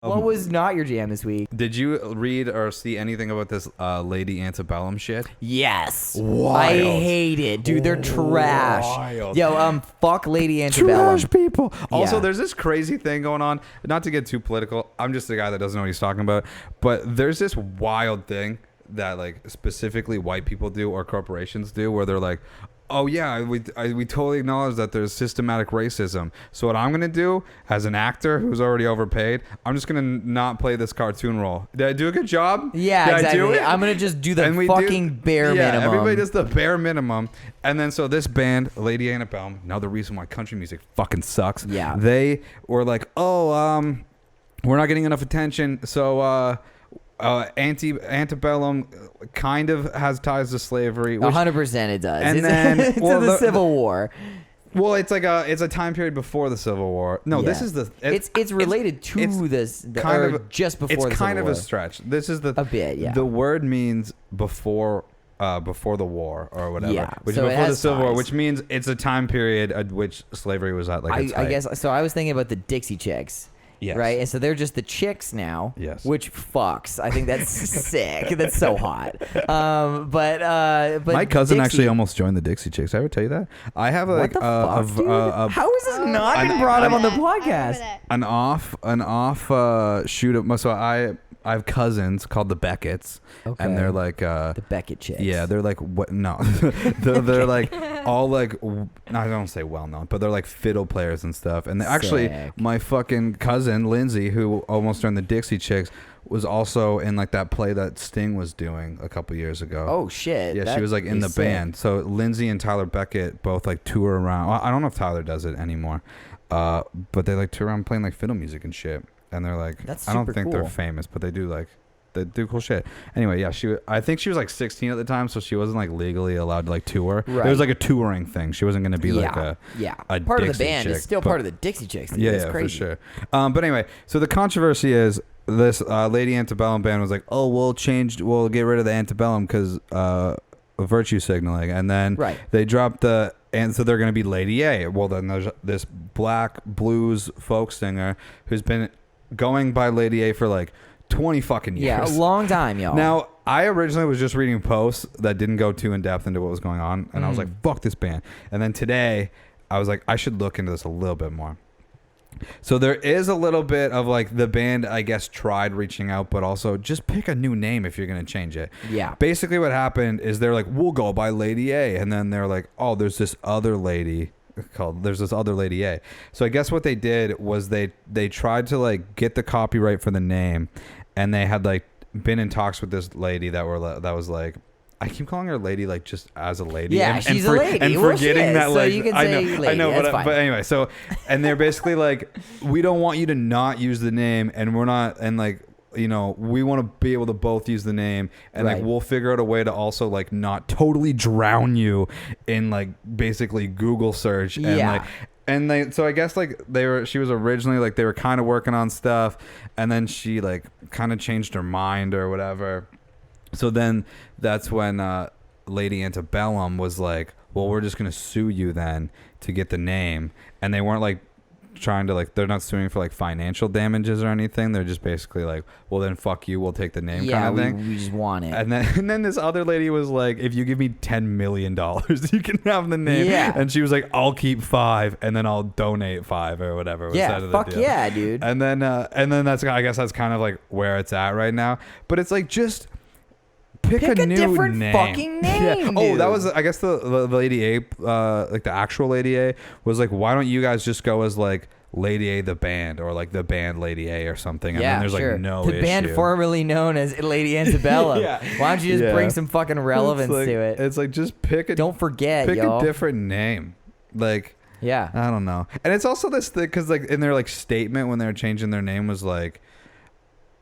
What was not your jam this week? Did you read or see anything about this Lady Antebellum shit? Yes. Wild. I hate it. Dude, they're trash. Wild. Yo, fuck Lady Antebellum. Trash people. Also, Yeah. there's this crazy thing going on. Not to get too political. I'm just a guy that doesn't know what he's talking about. But there's this wild thing that like specifically white people do or corporations do where they're like, oh yeah, we totally acknowledge that there's systematic racism. So what I'm gonna do as an actor who's already overpaid, I'm just gonna not play this cartoon role. Did I do a good job? Yeah, Did exactly. I do it? I'm gonna just do the fucking bare minimum. Everybody does the bare minimum. And then so this band, Lady Antebellum, another reason why country music fucking sucks. Yeah. They were like, we're not getting enough attention, so Antebellum kind of has ties to slavery. 100% it does. And then to the Civil War. Well, it's like it's a time period before the Civil War. No, Yeah. This is the It's related to this kind of just before it's the Civil kind of War. a stretch. This is A bit, yeah. The word means before the war or whatever. Yeah, Which so is it before the has Civil War, ties. which means it's a time period at which slavery was at like its I height. guess so. I was thinking about the Dixie Chicks. Yes. Right, and so they're just the chicks now. Yes. Which fucks. I think that's sick. That's so hot. But my cousin Dixie, actually almost joined the Dixie Chicks. Did I ever tell you that? I have What the fuck, dude? How is this not been brought up on the podcast? an off shoot up. So I have cousins called the Becketts, Okay. and they're like The Beckett chicks. yeah, they're like what? No, they're like all like I don't say well known, but they're like fiddle players and stuff. And actually, Sick. my fucking cousin Lindsay, who almost joined the Dixie Chicks, was also in like that play that Sting was doing a couple years ago. Oh shit. Yeah, she That was like in is the sick. band. So Lindsay and Tyler Beckett both like tour around. Well, I don't know if Tyler does it anymore, but they like tour around playing like fiddle music and shit. And they're like, That's I don't super think they're cool. famous, but they do cool shit. Anyway, yeah, I think she was like 16 at the time, so she wasn't like legally allowed to like tour. Right. It was like a touring thing. She wasn't going to be like a part of the Dixie band is chick, still but- part of the Dixie Chicks. Dude. Yeah, That's yeah, crazy. for sure. But anyway, so the controversy is this Lady Antebellum band was like, oh, we'll get rid of the Antebellum because virtue signaling, and then Right. they dropped and so they're going to be Lady A. Well, then there's this black blues folk singer who's been going by Lady A for like 20 fucking years. Yeah, a long time, y'all. Now, I originally was just reading posts that didn't go too in depth into what was going on, and I was like, fuck this band. And then today, I was like, I should look into this a little bit more. So there is a little bit of like the band, I guess, tried reaching out, but also just pick a new name if you're going to change it. Yeah. Basically what happened is they're like, we'll go by Lady A. And then they're like, oh, there's this other lady Lady A. So I guess what they did was they tried to like get the copyright for the name, and they had like been in talks with this lady that was like, I keep calling her lady like just as a lady. Yeah, she's a lady. And Well, she forgetting is, that so like you can I say know, lady, that's fine. but anyway, so and they're basically like, we don't want you to not use the name, and we're not, and like, you know, we want to be able to both use the name, and Right. like we'll figure out a way to also like not totally drown you in like basically Google search and Yeah. like. And so I guess like she was originally like they were kind of working on stuff, and then she like kind of changed her mind or whatever. So then that's when Lady Antebellum was like, well, we're just gonna sue you then to get the name. And they weren't like trying to like, they're not suing for like financial damages or anything. They're just basically like, well then fuck you, we'll take the name kind of thing. we just want it. And then this other lady was like, if you give me $10 million, you can have the name. Yeah. And she was like, I'll keep 5 and then I'll donate 5 or whatever. was Yeah, out of the fuck deal. yeah, dude. And then that's, I guess that's kind of like where it's at right now. But it's like, just pick a new different name. fucking name, Oh, that dude. was, I guess the Lady A, like the actual Lady A was like, why don't you guys just go as like Lady A the band, or like the band Lady A or something, and yeah, then there's sure. like no the issue. band formerly known as Lady Antebellum. Yeah. Why don't you just Yeah. bring some fucking relevance It's like, to it? It's like, just pick a Don't forget, pick yo. a different name. Like, Yeah. I don't know. And it's also this thing, because like in their like statement when they were changing their name was like,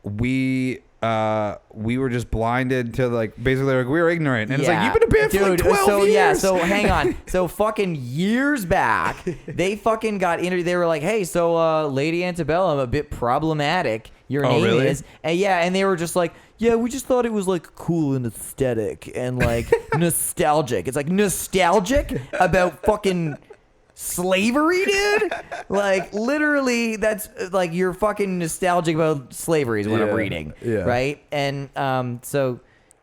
we were just blinded to like, basically like, we were ignorant, and it's like, you've been a band for like 12 years. Yeah, so hang on. So fucking years back, they fucking got they were like, hey, so Lady Antebellum, a bit problematic. Your Oh, name really? is. And yeah, and they were just like, yeah, we just thought it was like cool and aesthetic and like nostalgic. It's like nostalgic about fucking slavery, dude. Like literally, that's like you're fucking nostalgic about slavery is what I'm reading, right? And so.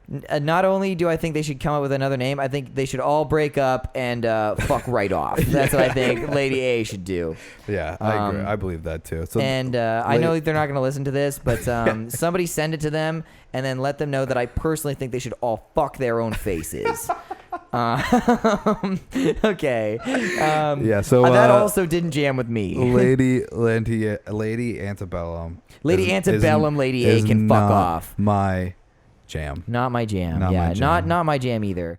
Not only do I think they should come up with another name, I think they should all break up and fuck right off. That's what I think Lady A should do. Yeah, I agree. I believe that too. So and I know they're not going to listen to this, but somebody send it to them and then let them know that I personally think they should all fuck their own faces. Okay. Yeah. So that also didn't jam with me. Lady Antebellum. Lady Antebellum, Lady A can fuck off. My jam. Not my jam. Not my jam. Not my jam either.